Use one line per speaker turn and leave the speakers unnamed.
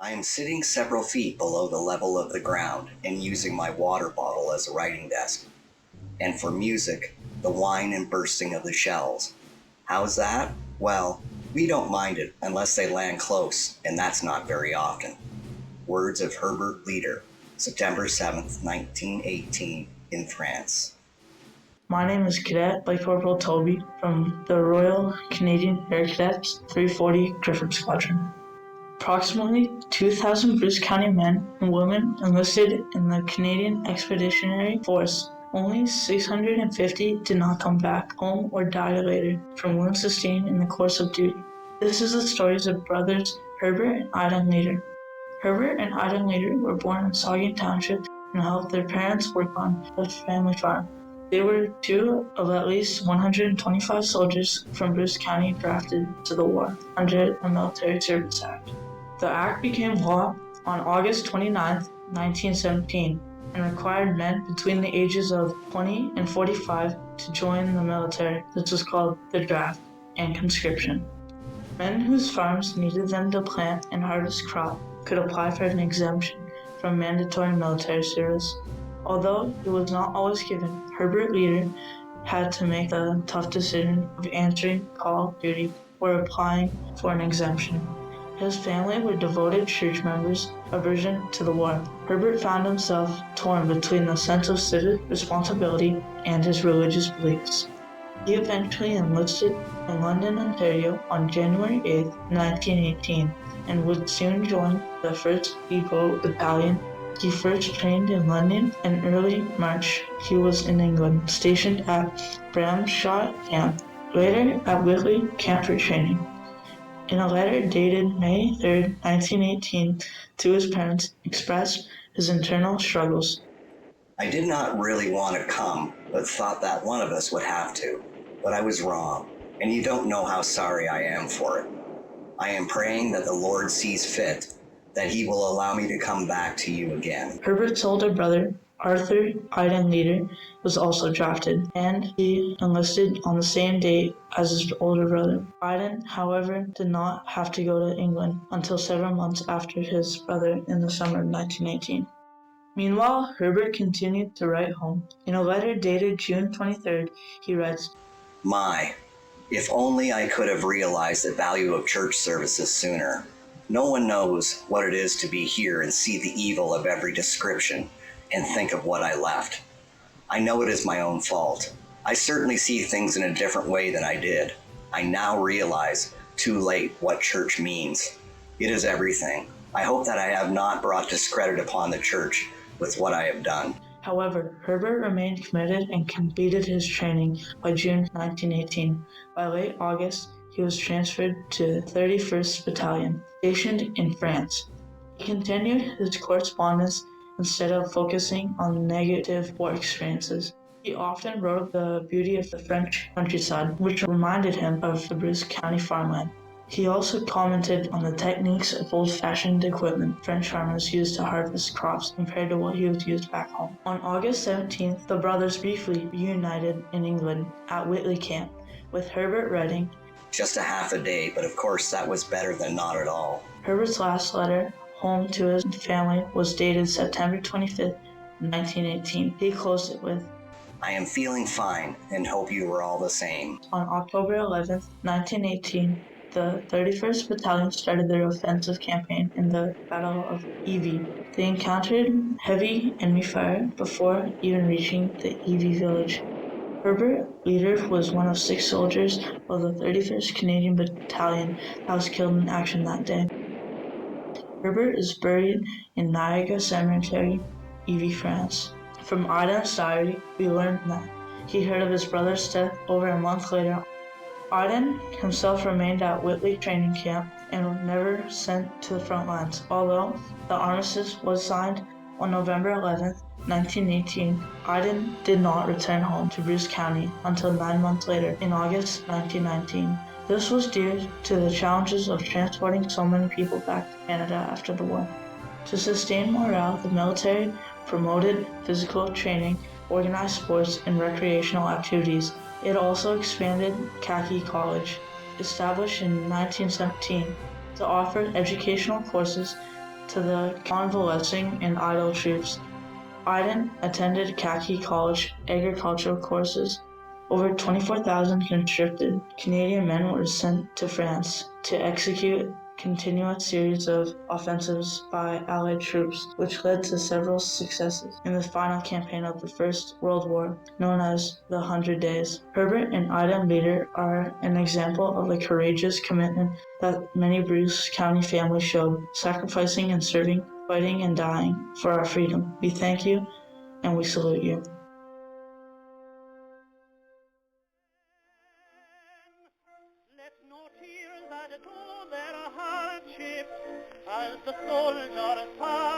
I am sitting several feet below the level of the ground and using my water bottle as a writing desk. And for music, the whine and bursting of the shells. How's that? Well, we don't mind it unless they land close, and that's not very often. Words of Herbert Leeder, September 7th, 1918, in France.
My name is Cadet Light Corporal Toby from the Royal Canadian Air Cadets 340 Griffin Squadron. Approximately 2,000 Bruce County men and women enlisted in the Canadian Expeditionary Force. Only 650 did not come back home or died later from wounds sustained in the course of duty. This is the stories of brothers Herbert and Iden Leeder. Herbert and Iden Leeder were born in Saugus Township and helped their parents work on the family farm. They were two of at least 125 soldiers from Bruce County drafted to the war under the Military Service Act. The act became law on August 29, 1917, and required men between the ages of 20 and 45 to join the military. This was called the draft and conscription. Men whose farms needed them to plant and harvest crop could apply for an exemption from mandatory military service. Although it was not always given, Herbert Leeder had to make the tough decision of answering call of duty or applying for an exemption. His family were devoted church members, aversion to the war. Herbert found himself torn between the sense of civic responsibility and his religious beliefs. He eventually enlisted in London, Ontario on January 8, 1918, and would soon join the 1st Boat Battalion. He first trained in London, and early March he was in England, stationed at Bramshot Camp, later at Whitley Camp for training. In a letter dated May 3, 1918, to his parents, expressed his internal struggles.
I did not really want to come, but thought that one of us would have to. But I was wrong, and you don't know how sorry I am for it. I am praying that the Lord sees fit, that he will allow me to come back to you again.
Herbert's older brother, Arthur Iden Leeder, was also drafted, and he enlisted on the same date as his older brother. Iden, however, did not have to go to England until several months after his brother in the summer of 1918. Meanwhile, Herbert continued to write home. In a letter dated June 23rd, he writes,
My, if only I could have realized the value of church services sooner. No one knows what it is to be here and see the evil of every description and think of what I left. I know it is my own fault. I certainly see things in a different way than I did. I now realize, too late, what church means. It is everything. I hope that I have not brought discredit upon the church with what I have done.
However, Herbert remained committed and completed his training by June 1918. By late August, he was transferred to 31st Battalion, stationed in France. He continued his correspondence instead of focusing on negative war experiences. He often wrote the beauty of the French countryside, which reminded him of the Bruce County farmland. He also commented on the techniques of old-fashioned equipment French farmers used to harvest crops compared to what he was used back home. On August 17th, the brothers briefly reunited in England at Whitley Camp, with Herbert writing,
Just a half a day, but of course that was better than not at all.
Herbert's last letter home to his family was dated September 25th, 1918. He closed it with,
I am feeling fine and hope you are all the same.
On October 11th, 1918, the 31st Battalion started their offensive campaign in the Battle of Evie. They encountered heavy enemy fire before even reaching the Evie village. Herbert Leeder was one of 6 soldiers of the 31st Canadian Battalion that was killed in action that day. Herbert is buried in Niagara Cemetery, Evie, France. From Iden's diary, we learned that he heard of his brother's death over a month later. Iden himself remained at Whitley Training Camp and were never sent to the front lines. Although the armistice was signed on November 11, 1918, Iden did not return home to Bruce County until 9 months later, in August 1919. This was due to the challenges of transporting so many people back to Canada after the war. To sustain morale, the military promoted physical training, organized sports, and recreational activities. It also expanded Khaki College, established in 1917 to offer educational courses to the convalescing and idle troops. Iden attended Khaki College agricultural courses. Over 24,000 conscripted Canadian men were sent to France to execute a continuous series of offensives by Allied troops, which led to several successes in the final campaign of the First World War, known as the 100 Days. Herbert and Iden Leeder are an example of the courageous commitment that many Bruce County families showed, sacrificing and serving, fighting and dying for our freedom. We thank you and we salute you.
Let no tears add to their hardship as the soldiers pass.